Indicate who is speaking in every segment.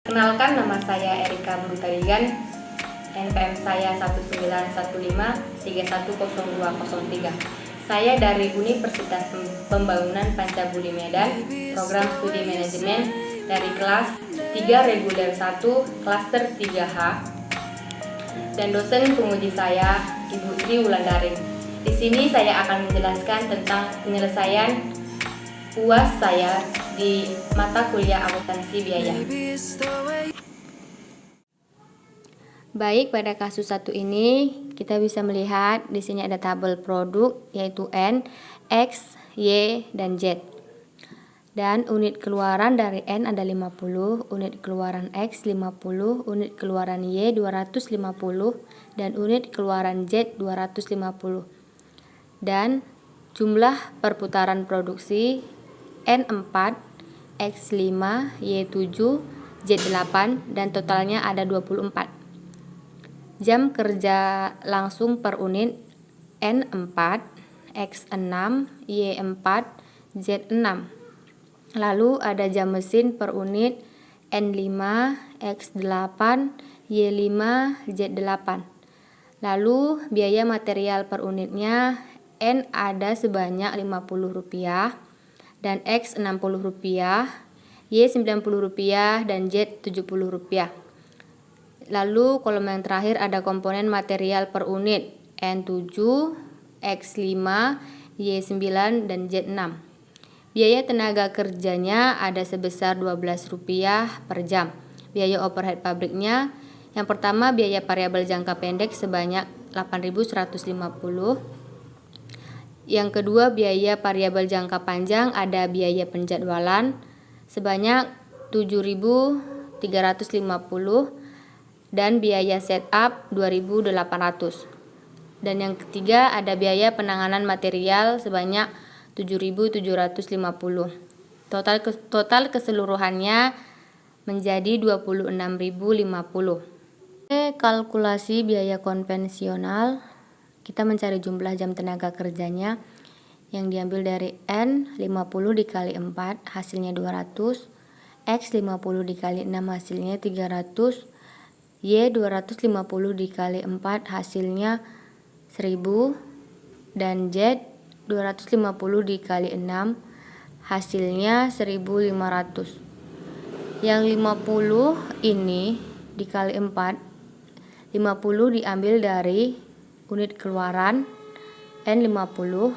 Speaker 1: Kenalkan, nama saya Erika Muntarigan, NPM saya 1915310203. Saya dari Universitas Pembangunan Pancabudi Medan, program studi manajemen dari kelas 3 reguler 1, klaster 3H. Dan dosen penguji saya Ibu Tri Wulandari. Di sini saya akan menjelaskan tentang penyelesaian UAS saya di mata kuliah akuntansi biaya. Baik, pada kasus satu ini kita bisa melihat di sini ada tabel produk yaitu N, X, Y, dan Z. Dan unit keluaran dari N ada 50, unit keluaran X 50, unit keluaran Y 250, dan unit keluaran Z 250. Dan jumlah perputaran produksi N4, X5, Y7, Z8, dan totalnya ada 24. Jam kerja langsung per unit N4, X6, Y4, Z6. Lalu ada jam mesin per unit N5, X8, Y5, Z8. Lalu biaya material per unitnya N ada sebanyak Rp50 dan X Rp60, Y Rp90 dan Z Rp70. Lalu kolom yang terakhir ada komponen material per unit N7, X5, Y9, dan Z6. Biaya tenaga kerjanya ada sebesar Rp12 per jam. Biaya overhead pabriknya, yang pertama biaya variabel jangka pendek sebanyak Rp8.150. Yang kedua biaya variabel jangka panjang ada biaya penjadwalan sebanyak Rp7.350 dan biaya setup Rp2.800. Dan yang ketiga ada biaya penanganan material sebanyak Rp7.750. Total keseluruhannya menjadi Rp26.050. Kalkulasi biaya konvensional, kita mencari jumlah jam tenaga kerjanya yang diambil dari N 50 dikali 4 hasilnya 200, X 50 dikali 6 hasilnya 300, Y 250 dikali 4 hasilnya 1000, dan Z 250 dikali 6 hasilnya 1500. Yang 50 ini dikali 4, 50 diambil dari unit keluaran N50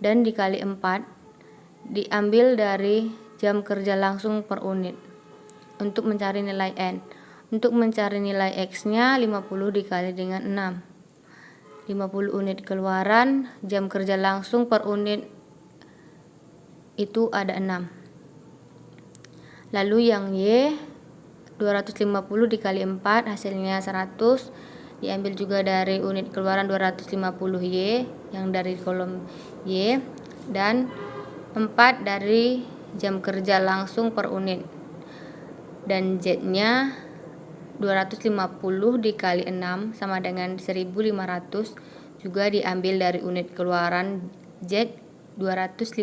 Speaker 1: dan dikali 4 diambil dari jam kerja langsung per unit untuk mencari nilai N. Untuk mencari nilai X-nya 50 dikali dengan 6. 50 unit keluaran, jam kerja langsung per unit itu ada 6. Lalu yang Y 250 dikali 4 hasilnya 100, diambil juga dari unit keluaran 250Y yang dari kolom Y, dan 4 dari jam kerja langsung per unit, dan Z-nya 250 dikali 6 sama dengan 1500, juga diambil dari unit keluaran Z 250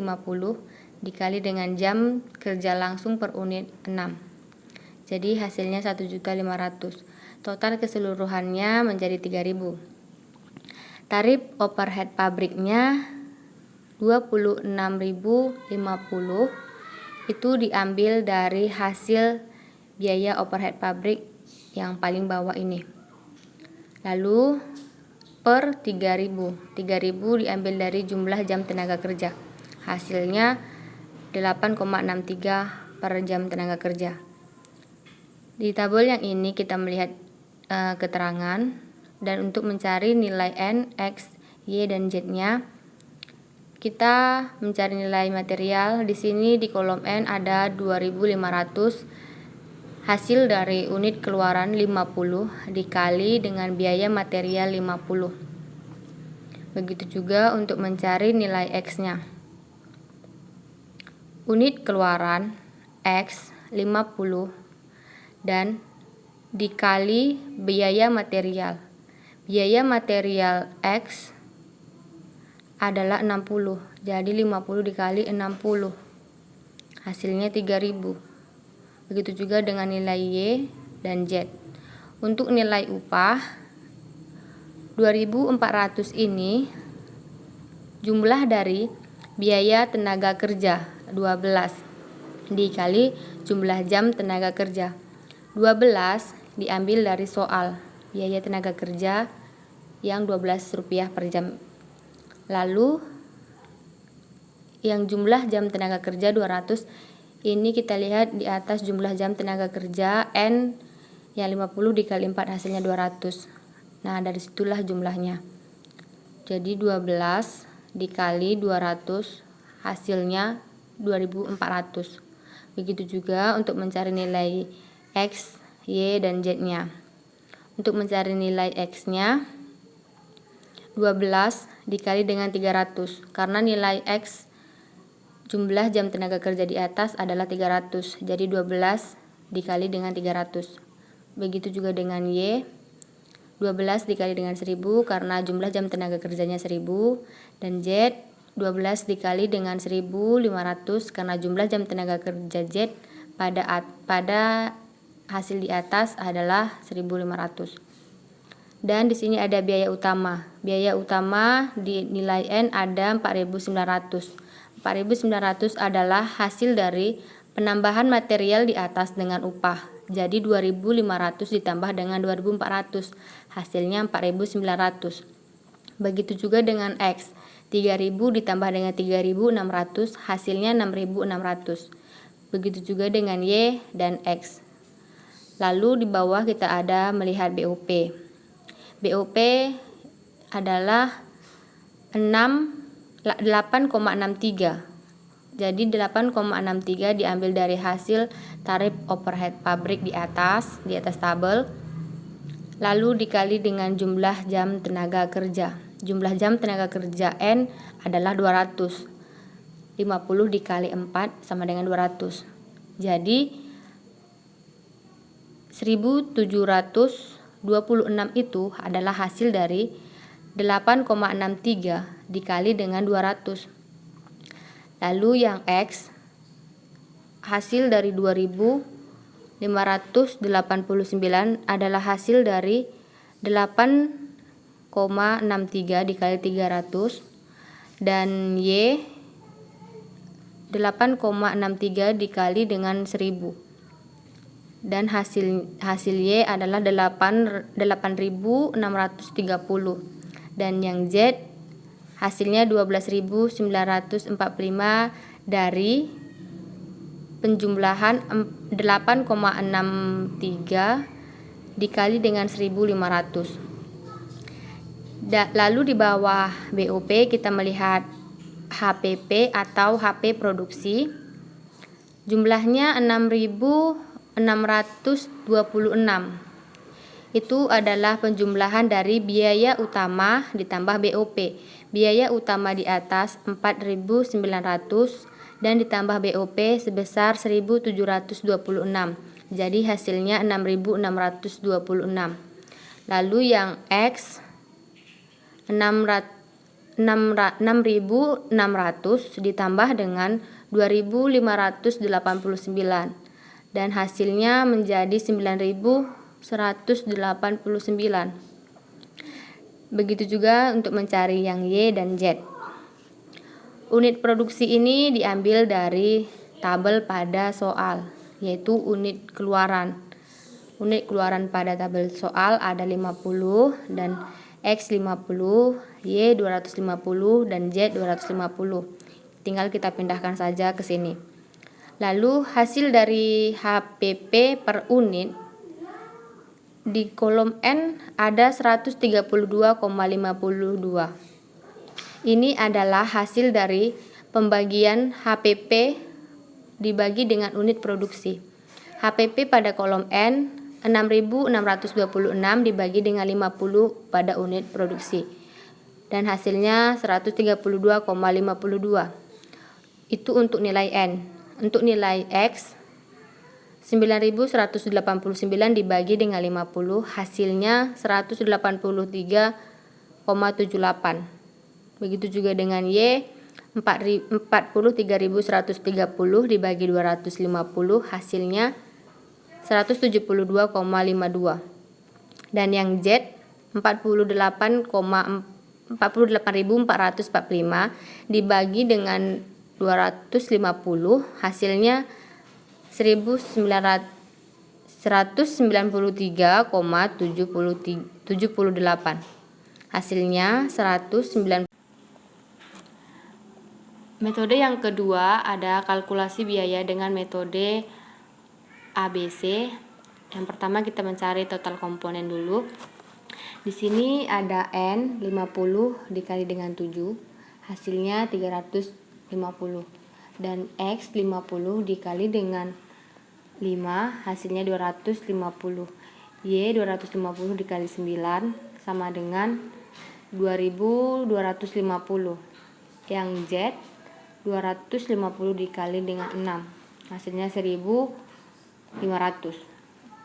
Speaker 1: dikali dengan jam kerja langsung per unit 6. Jadi hasilnya 1.500.000. Total keseluruhannya menjadi 3.000. Tarif overhead pabriknya 26.050, itu diambil dari hasil biaya overhead pabrik yang paling bawah ini. Lalu per 3.000 diambil dari jumlah jam tenaga kerja. Hasilnya 8,63 per jam tenaga kerja. Di tabel yang ini kita melihat keterangan, dan untuk mencari nilai N, X, Y, dan Z-nya kita mencari nilai material. Di sini di kolom N ada 2.500 hasil dari unit keluaran 50 dikali dengan biaya material 50. Begitu juga untuk mencari nilai X-nya. Unit keluaran X 50 dan dikali biaya material. Biaya material X adalah 60. Jadi 50 dikali 60. Hasilnya 3.000. Begitu juga dengan nilai Y dan Z. Untuk nilai upah 2.400 ini jumlah dari biaya tenaga kerja 12 dikali jumlah jam tenaga kerja. 12 diambil dari soal biaya tenaga kerja yang Rp12 per jam. Lalu yang jumlah jam tenaga kerja 200, ini kita lihat di atas jumlah jam tenaga kerja N yang 50 dikali 4 hasilnya 200. Nah, dari situlah jumlahnya. Jadi 12 dikali 200 hasilnya 2.400. Begitu juga untuk mencari nilai X, Y, dan Z-nya. Untuk mencari nilai X-nya 12 dikali dengan 300, karena nilai X jumlah jam tenaga kerja di atas adalah 300, jadi 12 dikali dengan 300. Begitu juga dengan Y, 12 dikali dengan 1000 karena jumlah jam tenaga kerjanya 1000, dan Z 12 dikali dengan 1500 karena jumlah jam tenaga kerja Z pada hasil di atas adalah 1500. Dan di sini ada biaya utama. Biaya utama di nilai N ada 4.900. 4.900 adalah hasil dari penambahan material di atas dengan upah. Jadi 2.500 ditambah dengan 2.400. Hasilnya 4.900. Begitu juga dengan X. 3.000 ditambah dengan 3.600. Hasilnya 6.600. Begitu juga dengan Y dan X. Lalu di bawah kita ada melihat BOP. BOP adalah 8,63. Jadi 8,63 diambil dari hasil tarif overhead pabrik di atas tabel. Lalu dikali dengan jumlah jam tenaga kerja. Jumlah jam tenaga kerja N adalah 200. 50 dikali 4 sama dengan 200. Jadi 1726 itu adalah hasil dari 8,63 dikali dengan 200. Lalu yang X hasil dari 2.589 adalah hasil dari 8,63 dikali 300, dan Y 8,63 dikali dengan 1000, dan hasil Y adalah 8.630, dan yang Z hasilnya 12.945 dari penjumlahan 8,63 dikali dengan 1.500. Lalu di bawah BOP kita melihat HPP atau HP produksi. Jumlahnya 6.626. Itu adalah penjumlahan dari biaya utama ditambah BOP. Biaya utama di atas 4.900 dan ditambah BOP sebesar 1.726. Jadi hasilnya 6.626. Lalu yang X 6.600 ditambah dengan 2.589 dan hasilnya menjadi 9.189. Begitu juga untuk mencari yang Y dan Z. Unit produksi ini diambil dari tabel pada soal, yaitu unit keluaran. Unit keluaran pada tabel soal ada 50 dan X 50, Y 250 dan Z 250. Tinggal kita pindahkan saja ke sini. Lalu hasil dari HPP per unit di kolom N ada 132,52. Ini adalah hasil dari pembagian HPP dibagi dengan unit produksi. HPP pada kolom N 6.626 dibagi dengan 50 pada unit produksi. Dan hasilnya 132,52. Itu untuk nilai N. Untuk nilai X 9.189 dibagi dengan 50, hasilnya 183,78. Begitu juga dengan Y 43.130 dibagi 250, hasilnya 172,52. Dan yang Z 48.445 dibagi dengan 250 hasilnya 193,78. Hasilnya 190. Metode yang kedua ada kalkulasi biaya dengan metode ABC. Yang pertama kita mencari total komponen dulu. Di sini ada N 50 dikali dengan 7, hasilnya 350. Dan X 50 dikali dengan 5, hasilnya 250. Y 250 dikali 9 sama dengan 2250. Yang Z 250 dikali dengan 6, hasilnya 1500.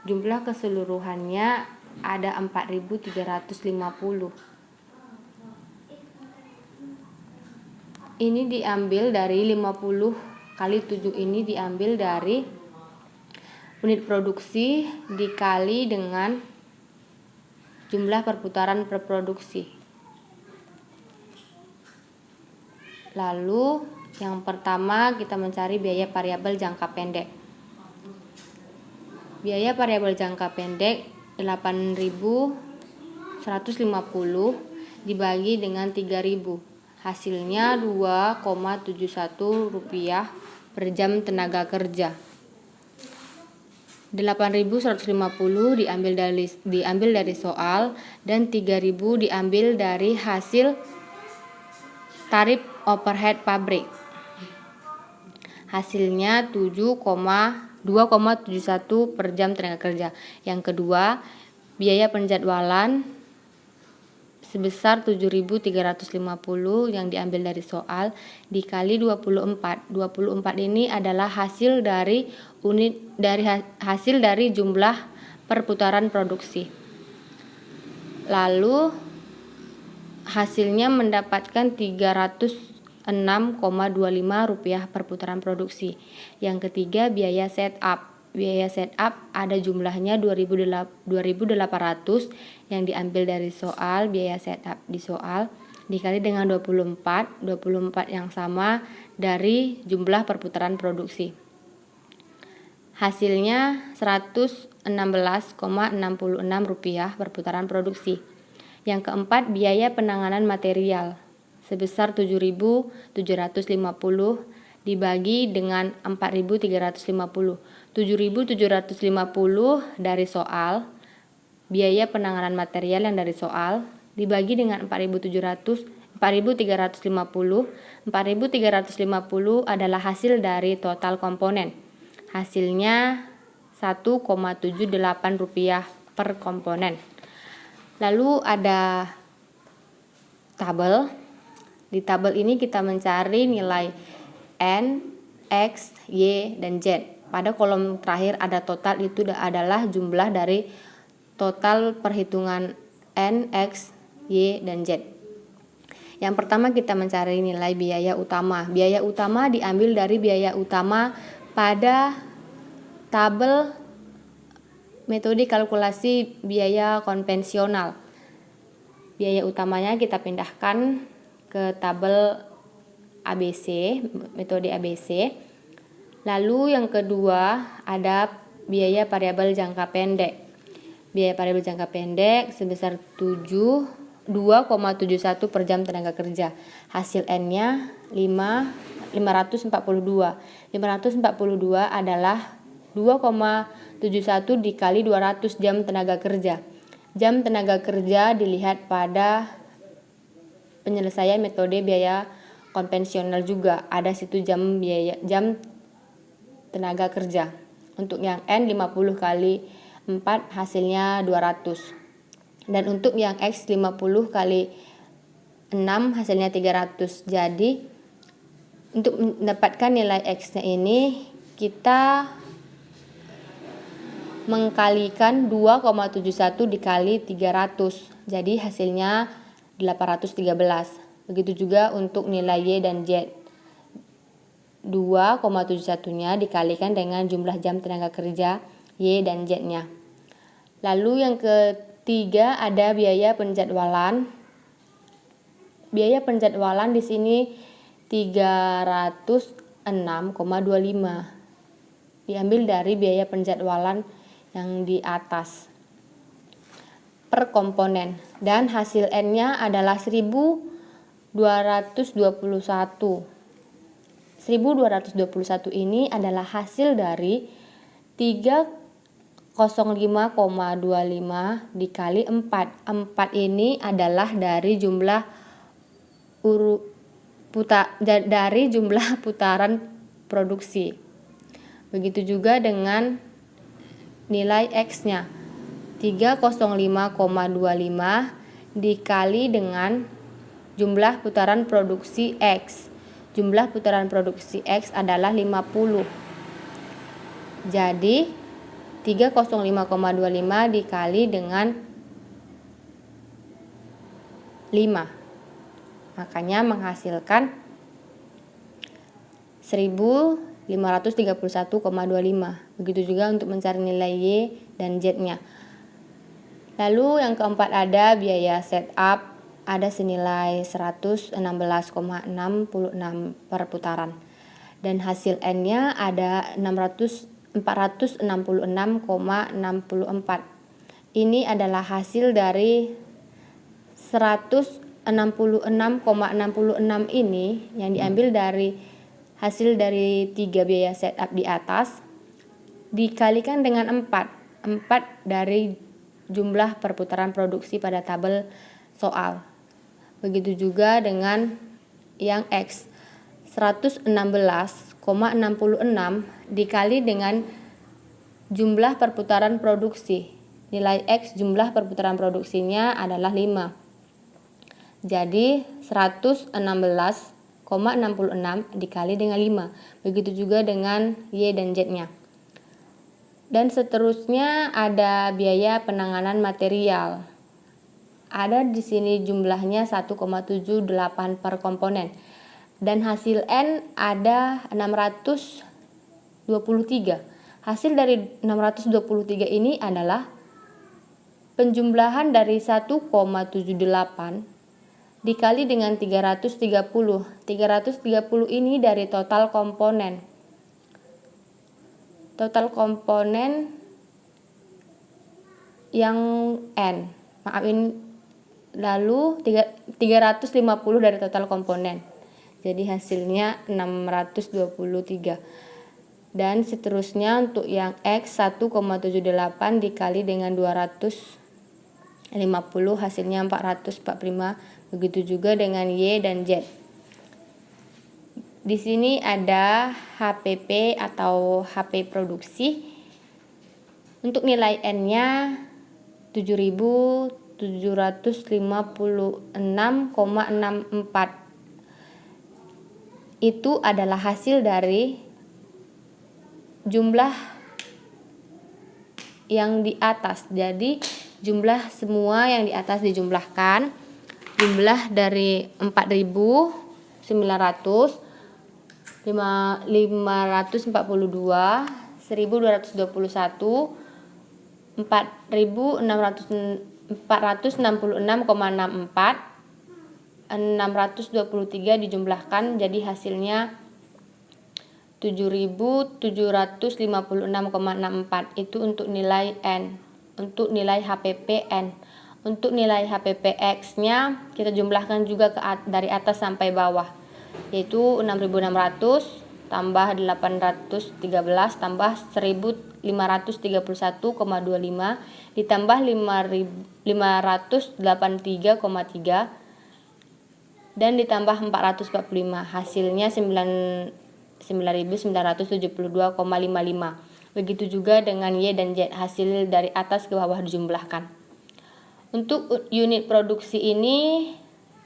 Speaker 1: Jumlah keseluruhannya ada 4350. Ini diambil dari 50 kali 7 ini diambil dari unit produksi dikali dengan jumlah perputaran per produksi. Lalu yang pertama kita mencari biaya variabel jangka pendek. Biaya variabel jangka pendek 8.150 dibagi dengan 3.000, hasilnya 2,71 rupiah per jam tenaga kerja. 8.150 diambil dari soal dan 3.000 diambil dari hasil tarif overhead pabrik. Hasilnya 2,71 per jam tenaga kerja. Yang kedua, biaya penjadwalan sebesar 7.350 yang diambil dari soal dikali 24. 24 ini adalah hasil dari hasil dari jumlah perputaran produksi. Lalu hasilnya mendapatkan 306,25 rupiah per putaran produksi. Yang ketiga, biaya setup. Biaya setup ada jumlahnya 2.800 yang diambil dari soal. Biaya setup di soal dikali dengan 24 yang sama dari jumlah perputaran produksi. Hasilnya 116,66 rupiah per putaran produksi. Yang keempat, biaya penanganan material sebesar 7.750 dibagi dengan 4.350. 7.750 dari soal, biaya penanganan material yang dari soal dibagi dengan 4.350. 4.350 adalah hasil dari total komponen. Hasilnya 1,78 rupiah per komponen. Lalu ada tabel. Di tabel ini kita mencari nilai N, X, Y, dan Z. Pada kolom terakhir ada total, itu adalah jumlah dari total perhitungan N, X, Y, dan Z. Yang pertama kita mencari nilai biaya utama. Biaya utama diambil dari biaya utama pada tabel metode kalkulasi biaya konvensional. Biaya utamanya kita pindahkan ke tabel ABC, metode ABC. Lalu yang kedua ada biaya variabel jangka pendek. Biaya variabel jangka pendek sebesar 2,71 per jam tenaga kerja. Hasil N-nya 542. 542 adalah 2,71 dikali 200 jam tenaga kerja. Jam tenaga kerja dilihat pada penyelesaian metode biaya konvensional juga. Ada situ jam tenaga kerja. Untuk yang N 50 kali 4 hasilnya 200. Dan untuk yang X 50 kali 6 hasilnya 300. Jadi untuk mendapatkan nilai X-nya ini kita mengkalikan 2,71 dikali 300. Jadi hasilnya 813. Begitu juga untuk nilai Y dan Z. 2,71-nya dikalikan dengan jumlah jam tenaga kerja Y dan Z-nya. Lalu yang ketiga ada biaya penjadwalan. Biaya penjadwalan di sini 306,25 diambil dari biaya penjadwalan yang di atas per komponen, dan hasil N-nya adalah 1221. 1221 ini adalah hasil dari 305,25 dikali 4. 4 ini adalah dari jumlah dari jumlah putaran produksi. Begitu juga dengan nilai X-nya. 305,25 dikali dengan jumlah putaran produksi X. Jumlah putaran produksi X adalah 50. Jadi 305,25 dikali dengan 5. Makanya menghasilkan 1531,25. Begitu juga untuk mencari nilai Y dan Z-nya. Lalu yang keempat ada biaya setup, ada senilai 116,66 per putaran. Dan hasil N-nya ada 466,64. Ini adalah hasil dari 166,66 ini yang diambil dari hasil dari 3 biaya setup di atas dikalikan dengan 4 dari jumlah perputaran produksi pada tabel soal. Begitu juga dengan yang X, 116,66 dikali dengan jumlah perputaran produksi. Nilai X jumlah perputaran produksinya adalah 5. Jadi 116,66 dikali dengan 5. Begitu juga dengan Y dan Z-nya. Dan seterusnya ada biaya penanganan material. Ada di sini jumlahnya 1,78 per komponen. Dan hasil N ada 623. Hasil dari 623 ini adalah penjumlahan dari 1,78 dikali dengan 330. 330 ini dari total komponen. Total komponen yang N. Lalu 350 dari total komponen. Jadi hasilnya 623. Dan seterusnya untuk yang X 1,78 dikali dengan 250 hasilnya 445. Begitu juga dengan Y dan Z. Di sini ada HPP atau HP produksi. Untuk nilai N-nya 7.756,64. Itu adalah hasil dari jumlah yang di atas. Jadi jumlah semua yang di atas dijumlahkan. Jumlah dari 4.900, 542, 1.221, 466,64, -623 dijumlahkan jadi hasilnya 7.756,64. Itu untuk nilai N, untuk nilai HPP N. Untuk nilai HPP X-nya kita jumlahkan juga dari atas sampai bawah, yaitu 6.600 tambah 813 tambah 1.531,25 ditambah 583,3 dan ditambah 445. Hasilnya 9.972,55. Begitu juga dengan Y dan Z, hasil dari atas ke bawah dijumlahkan. Untuk unit produksi ini,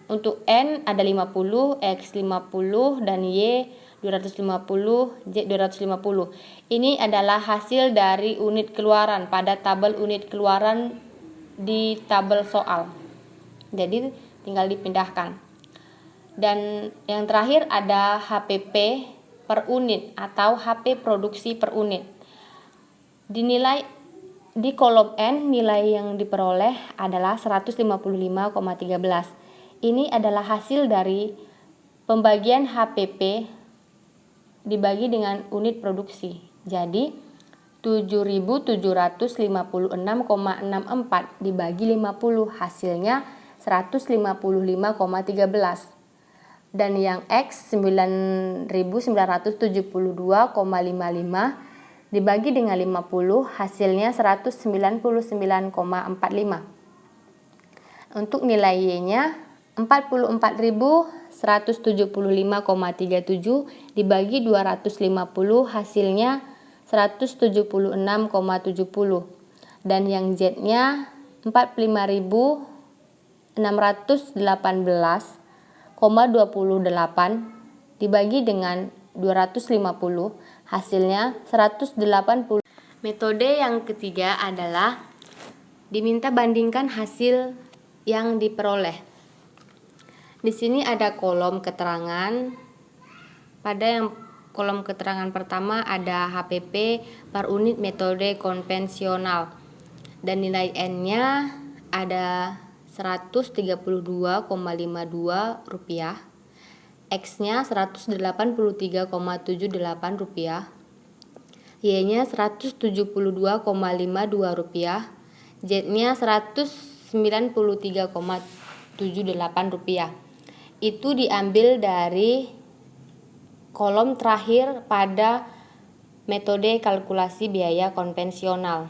Speaker 1: untuk N ada 50, X 50, dan Y 250, Z 250. Ini adalah hasil dari unit keluaran pada tabel unit keluaran di tabel soal. Jadi tinggal dipindahkan. Dan yang terakhir ada HPP per unit atau HP produksi per unit. Dinilai di kolom N, nilai yang diperoleh adalah 155,13. Ini adalah hasil dari pembagian HPP dibagi dengan unit produksi. Jadi 7.756,64 dibagi 50 hasilnya 155,13. Dan yang X 9.972,55 dibagi dengan 50 hasilnya 199,45. Untuk nilai Y-nya 44.175,37 dibagi 250 hasilnya 176,70. Dan yang Z-nya 45.618,28 dibagi dengan 250 hasilnya 180. Metode yang ketiga adalah diminta bandingkan hasil yang diperoleh. Di sini ada kolom keterangan. Pada yang kolom keterangan pertama ada HPP per unit metode konvensional dan nilai N-nya ada 132,52 rupiah, X-nya 183,78 rupiah, Y-nya 172,52 rupiah, Z-nya 193,78 rupiah. Itu diambil dari kolom terakhir pada metode kalkulasi biaya konvensional.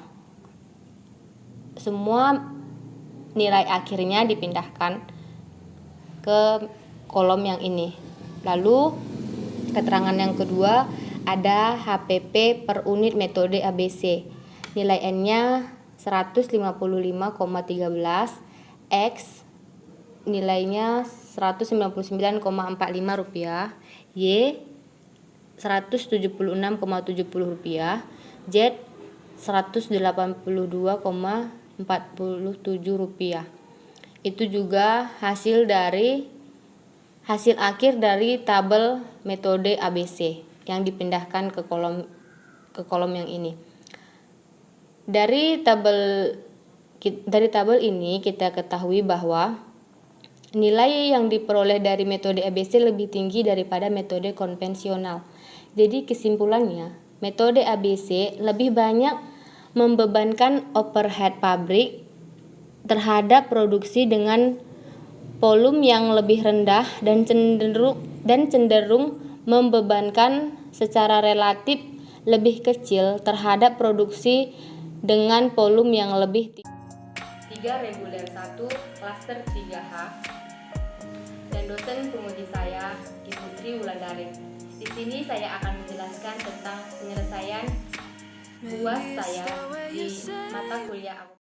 Speaker 1: Semua nilai akhirnya dipindahkan ke kolom yang ini. Lalu keterangan yang kedua ada HPP per unit metode ABC. Nilai N-nya 155,13, X nilainya 199,45 rupiah, Y 176,70 rupiah, Z 182,47 rupiah. Itu juga hasil akhir dari tabel metode ABC yang dipindahkan ke kolom yang ini. Dari tabel ini kita ketahui bahwa nilai yang diperoleh dari metode ABC lebih tinggi daripada metode konvensional. Jadi kesimpulannya, metode ABC lebih banyak membebankan overhead pabrik terhadap produksi dengan volume yang lebih rendah dan cenderung membebankan secara relatif lebih kecil terhadap produksi dengan volume yang lebih tinggi. 3 reguler 1 klaster 3H dan dosen penguji saya Ibu Tri Wulandari. Di sini saya akan menjelaskan tentang penyelesaian UAS saya di mata kuliah